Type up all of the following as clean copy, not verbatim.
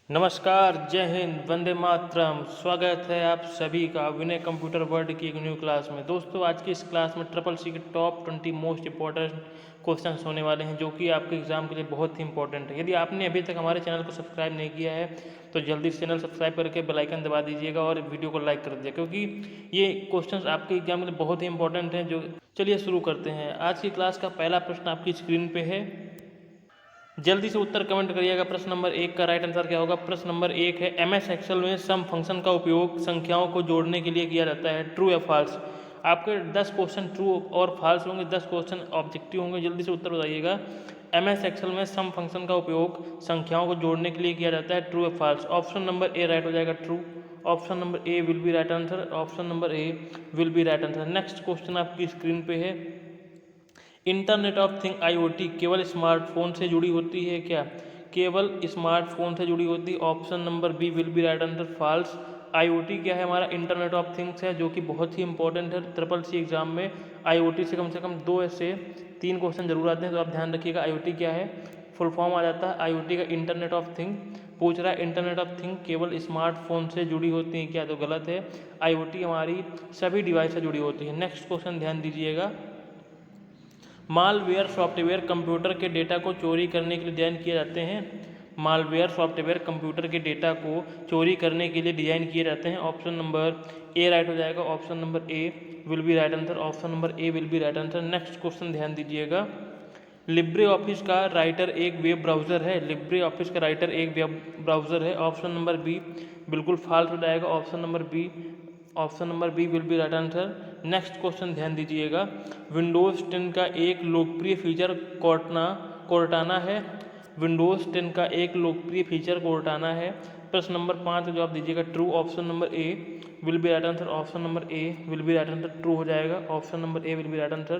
नमस्कार, जय हिंद, वंदे मातरम। स्वागत है आप सभी का विनय कंप्यूटर वर्ल्ड की एक न्यू क्लास में। दोस्तों, आज की इस क्लास में ट्रिपल सी के टॉप 20 मोस्ट इंपॉर्टेंट क्वेश्चंस होने वाले हैं, जो कि आपके एग्जाम के लिए बहुत ही इंपॉर्टेंट है। यदि आपने अभी तक हमारे चैनल को सब्सक्राइब नहीं किया है तो जल्दी से चैनल सब्सक्राइब करके बेल आइकन दबा दीजिएगा और वीडियो को लाइक कर दीजिएगा, क्योंकि ये क्वेश्चंस आपके एग्जाम के लिए बहुत ही इंपॉर्टेंट हैं। जो चलिए शुरू करते हैं। आज की क्लास का पहला प्रश्न आपकी स्क्रीन पे है, जल्दी से उत्तर कमेंट करिएगा। प्रश्न नंबर 1 का राइट आंसर क्या होगा? प्रश्न नंबर 1 है, एमएस एक्सेल में सम फंक्शन का उपयोग संख्याओं को जोड़ने के लिए किया जाता है। ट्रू या फॉल्स? आपके 10 क्वेश्चन ट्रू और फॉल्स होंगे, 10 क्वेश्चन ऑब्जेक्टिव होंगे। जल्दी से उत्तर बताइएगा। एमएस एक्सेल में सम फंक्शन का उपयोग संख्याओं को जोड़ने के लिए किया जाता है। ट्रू या false? Option number A right हो जाएगा, true. Option number A will be right answer. Option number A will be right answer. Next question आपकी स्क्रीन पे है, इंटरनेट ऑफ थिंग आईओटी केवल स्मार्टफोन से जुड़ी होती है क्या? केवल स्मार्टफोन से जुड़ी होती है। Option number B will be right answer, false. IoT क्या है? हमारा इंटरनेट ऑफ थिंग्स है, जो कि बहुत ही इंपॉर्टेंट है। ट्रिपल सी एग्जाम में आईओटी से कम 2 से 3 क्वेश्चन जरूर आते हैं, तो आप ध्यान रखिएगा। आईओटी क्या है? फुल फॉर्म आ जाता है आईओटी का इंटरनेट ऑफ थिंग। पूछ रहा है इंटरनेट ऑफ थिंग केवल स्मार्टफोन से जुड़ी होती है क्या? तो गलत है। आईओटी हमारी सभी डिवाइस से जुड़ी होती है। नेक्स्ट क्वेश्चन ध्यान दीजिएगा, मालवेयर सॉफ्टवेयर कंप्यूटर के डेटा को चोरी करने के लिए डिजाइन किए जाते हैं। मालवेयर सॉफ्टवेयर कंप्यूटर के डेटा को चोरी करने के लिए डिजाइन किए जाते हैं। ऑप्शन नंबर ए राइट हो जाएगा। Option number A will be right answer. Option number A will be right answer. Next question ध्यान दीजिएगा, लिब्रे ऑफिस का राइटर एक वेब ब्राउज़र है। लिब्रे ऑफिस का राइटर एक वेब ब्राउज़र है। ऑप्शन नंबर बी बिल्कुल फॉल्स हो जाएगा। Option number B will be right answer. Next question ध्यान दीजिएगा, विंडोज़ 10 का एक लोकप्रिय फीचर कोर्टाना है। विंडोज़ 10 का एक लोकप्रिय फीचर कोर्टाना है। प्रश्न नंबर 5 का जवाब दीजिएगा, true. Option number A will be right answer. Option number A will be right answer, true हो जाएगा। Option number A will be right answer,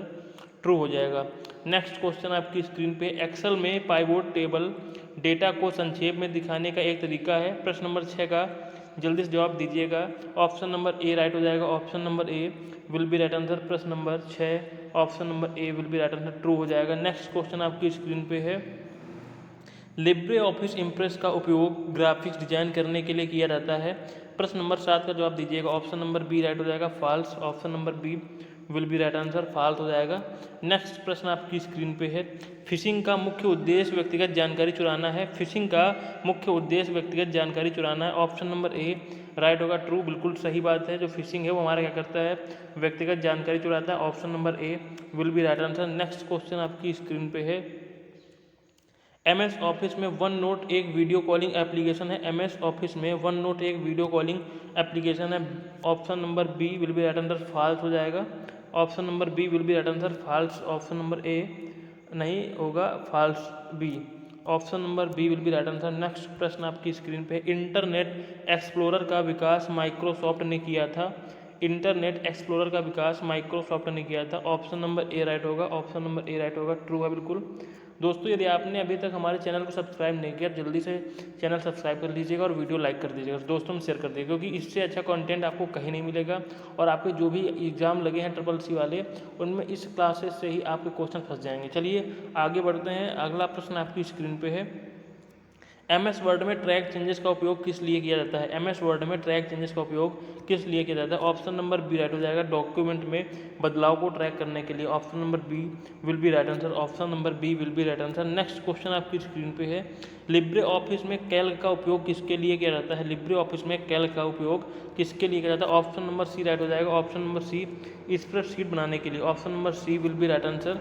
true हो जाएगा। नेक्स्ट क्वेश्चन आपकी स्क्रीन पे, एक्सेल में पाइवोट टेबल डेटा को संक्षेप में दिखाने का एक तरीका है। प्रश्न नंबर 6 का जल्दी से जवाब दीजिएगा। ऑप्शन नंबर ए राइट हो जाएगा। Option number A will be right answer. प्रश्न number 6 option number A will be right answer, true हो जाएगा। नेक्स्ट क्वेश्चन आपकी स्क्रीन पे है, लिब्रे ऑफिस इम्प्रेस का उपयोग ग्राफिक्स डिजाइन करने के लिए किया जाता है। प्रश्न नंबर 7 का जवाब दीजिएगा। ऑप्शन नंबर बी राइट हो जाएगा, false. Option number B will be right answer, false हो जाएगा। नेक्स्ट प्रश्न आपकी स्क्रीन पे है, फिशिंग का मुख्य उद्देश्य व्यक्तिगत जानकारी चुराना है। फिशिंग का मुख्य उद्देश्य व्यक्तिगत जानकारी चुराना है। ऑप्शन नंबर ए राइट होगा, ट्रू। बिल्कुल सही बात है, जो फिशिंग है वो हमारा क्या करता है? व्यक्तिगत जानकारी चुराता है। Option number A will be right answer. Next question आपकी स्क्रीन पे है, एमएस ऑफिस में वन नोट एक वीडियो कॉलिंग एप्लीकेशन है। एमएस ऑफिस में वन नोट एक वीडियो कॉलिंग एप्लीकेशन है। Option number B will be right answer, false हो जाएगा। Option number B will be right answer, false. Option number A नहीं होगा, false B. Option number B will be right answer. Next प्रश्न आपकी screen पे, internet explorer का विकास Microsoft ने किया था। इंटरनेट एक्सप्लोरर का विकास माइक्रोसॉफ्ट ने किया था। ऑप्शन नंबर ए राइट होगा। ऑप्शन नंबर ए राइट होगा, ट्रू है बिल्कुल। दोस्तों, यदि आपने अभी तक हमारे चैनल को सब्सक्राइब नहीं किया, जल्दी से चैनल सब्सक्राइब कर लीजिएगा और वीडियो लाइक कर दीजिएगा, दोस्तों में शेयर कर दीजिएगा, क्योंकि इससे अच्छा कंटेंट आपको कहीं नहीं मिलेगा। और आपके जो भी एग्जाम लगे हैं ट्रिपल सी वाले, उनमें इस क्लासेस से ही आपके क्वेश्चन फंस जाएंगे। चलिए आगे बढ़ते हैं। अगला प्रश्न आपकी स्क्रीन पे है, एमएस वर्ड में ट्रैक चेंजेस का उपयोग किस लिए किया जाता है? एमएस वर्ड में ट्रैक चेंजेस का उपयोग किस लिए किया जाता है? ऑप्शन नंबर बी राइट हो जाएगा, डॉक्यूमेंट में बदलाव को ट्रैक करने के लिए। Option number B will be right answer. Option number B will be right answer. Next question आपकी स्क्रीन पे है, लिब्रे ऑफिस में कैल्क का उपयोग किसके लिए किया जाता है? लिब्रे ऑफिस में कैल्क का उपयोग किसके लिए किया जाता है? ऑप्शन नंबर सी राइट हो जाएगा। ऑप्शन नंबर सी स्प्रेडशीट बनाने के लिए। Option number C will be right answer.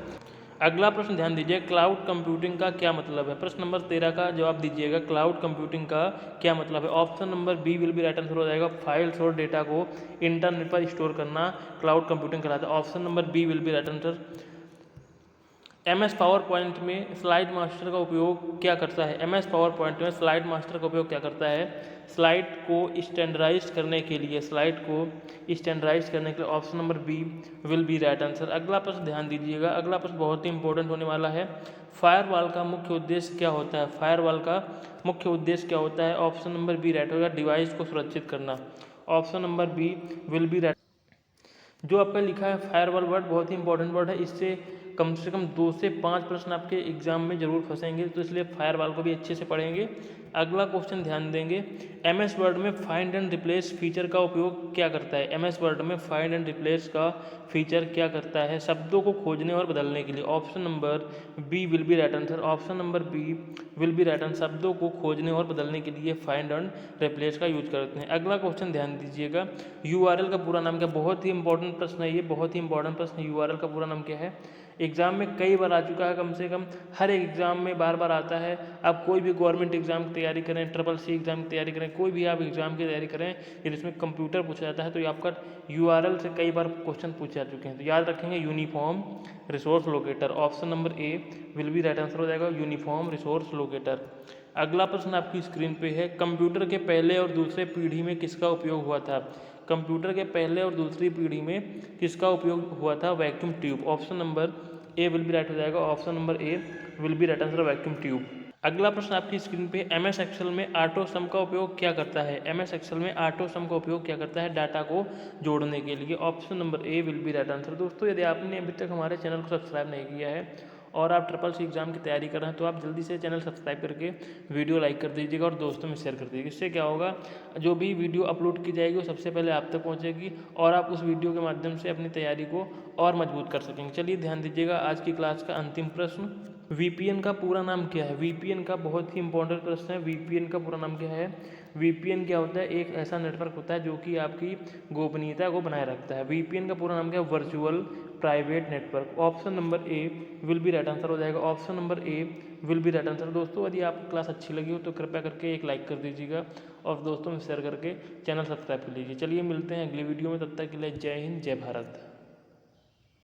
अगला प्रश्न ध्यान दीजिए, क्लाउड कंप्यूटिंग का क्या मतलब है? प्रश्न नंबर 13 का जवाब दीजिएगा, क्लाउड कंप्यूटिंग का क्या मतलब है? Option number B will be right answer हो जाएगा, फाइल्स और डेटा को इंटरनेट पर स्टोर करना क्लाउड कंप्यूटिंग कहलाता है। Option number B will be right answer. MS PowerPoint में स्लाइड मास्टर का उपयोग क्या करता है? एमएस पावर पॉइंट में स्लाइड मास्टर का उपयोग क्या करता है? स्लाइड को स्टैंडर्डाइज करने के लिए। स्लाइड को स्टैंडर्डाइज करने के लिए। Option number B will be right answer. अगला प्रश्न ध्यान दीजिएगा, अगला प्रश्न बहुत ही इंपॉर्टेंट होने वाला है, फायरवॉल का मुख्य उद्देश्य क्या होता है? फायरवॉल का मुख्य उद्देश्य क्या होता है? ऑप्शन नंबर बी राइट होगा, डिवाइस को सुरक्षित करना। Option number B will be right. जो आपका लिखा है फायरवॉल वर्ड बहुत ही इंपॉर्टेंट वर्ड है, इससे कम से कम 2 से 5 प्रश्न आपके एग्जाम में जरूर फंसेंगे, तो इसलिए फायरवॉल को भी अच्छे से पढ़ेंगे। अगला क्वेश्चन ध्यान देंगे, एमएस वर्ड में फाइंड एंड रिप्लेस फीचर का उपयोग क्या करता है। एमएस वर्ड में फाइंड एंड रिप्लेस का फीचर क्या करता है, शब्दों को खोजने और बदलने के लिए। Option number B will be right answer, option number B will be right answer, शब्दों को खोजने और बदलने के लिए फाइंड एंड रिप्लेस का यूज करते हैं। अगला क्वेश्चन ध्यान दीजिएगा, यूआरएल का पूरा नाम क्या। बहुत ही इंपॉर्टेंट प्रश्न है ये, बहुत ही इंपॉर्टेंट प्रश्न। यूआरएल का पूरा नाम क्या है, एग्जाम में कई बार आ चुका है, कम से कम हर एक एग्जाम में बार बार आता है। आप कोई भी गवर्नमेंट एग्जाम की तैयारी करें, ट्रिपल सी एग्जाम की तैयारी करें, कोई भी आप एग्जाम की तैयारी करें जिसमें कंप्यूटर पूछा जाता है, तो ये आपका यूआरएल से कई बार क्वेश्चन पूछे जा चुके हैं। तो याद रखेंगे uniform resource locator, option number A will be right answer हो जाएगा, यूनिफॉर्म रिसोर्स लोकेटर। अगला प्रश्न आपकी स्क्रीन पे है, कंप्यूटर के पहले और दूसरे पीढ़ी में किसका उपयोग हुआ था। कंप्यूटर के पहले और दूसरी पीढ़ी में किसका उपयोग हुआ था, vacuum tube. Option number A will be right हो जाएगा, option number A will be right answer, vacuum tube. अगला प्रश्न आपकी स्क्रीन पे, एमएस एक्सेल में ऑटो सम का उपयोग क्या करता है। एमएस एक्सेल में ऑटो सम का उपयोग क्या करता है, डाटा को जोड़ने के लिए। Option number A will be right answer. दोस्तों यदि आपने अभी तक हमारे चैनल को सब्सक्राइब नहीं किया है और आप ट्रिपल सी एग्जाम की तैयारी कर रहे हैं, तो आप जल्दी से चैनल सब्सक्राइब करके वीडियो लाइक कर दीजिएगा और दोस्तों में शेयर कर दीजिएगा। इससे क्या होगा, जो भी वीडियो अपलोड की जाएगी वो सबसे पहले आप तक पहुंचेगी और आप उस वीडियो के माध्यम से अपनी तैयारी को और मजबूत कर सकेंगे। चलिए ध्यान दीजिएगा, आज की क्लास का अंतिम प्रश्न, वीपीएन का पूरा नाम क्या है। वीपीएन का बहुत ही इंपॉर्टेंट प्रश्न है, वीपीएन का पूरा नाम क्या है। वीपीएन क्या होता है, एक ऐसा नेटवर्क होता है जो कि आपकी गोपनीयता को बनाए रखता है। वीपीएन का पूरा नाम क्या है, virtual private network. Option number A will be right answer हो जाएगा, option number A will be right answer. दोस्तों यदि आपको क्लास अच्छी लगी हो तो कृपया करके एक लाइक कर दीजिएगा और दोस्तों में शेयर करके चैनल सब्सक्राइब कर लीजिए। चलिए मिलते हैं अगली वीडियो में, तब तक के लिए जय हिंद जय भारत।